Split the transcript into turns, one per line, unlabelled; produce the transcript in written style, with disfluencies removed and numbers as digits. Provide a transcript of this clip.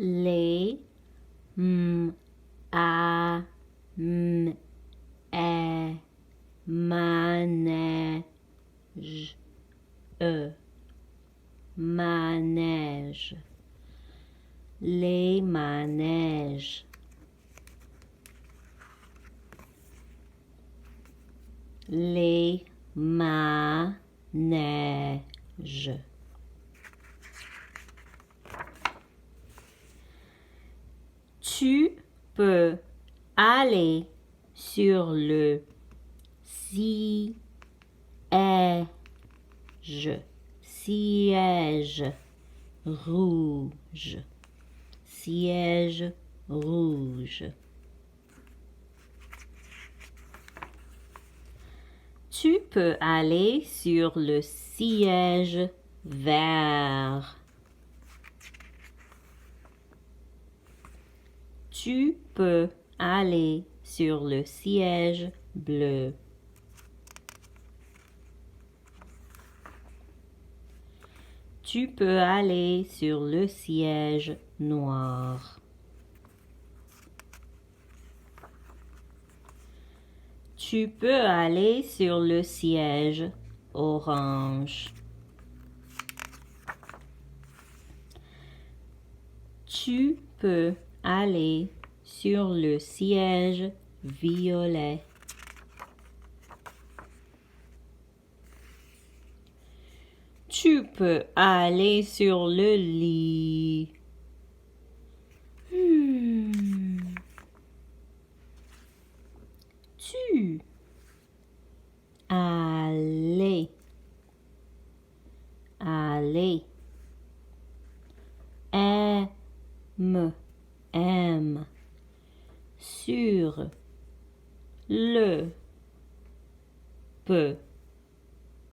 les, a, e, manège, manège, les manèges, les manèges. Tu peux aller sur le siège, siège rouge, siège rouge. Tu peux aller sur le siège vert. Tu peux aller sur le siège bleu. Tu peux aller sur le siège noir. Tu peux aller sur le siège orange. Tu peux aller sur le siège violet. Tu peux aller sur le lit. Tu aller, aller, aime, sur le, peut,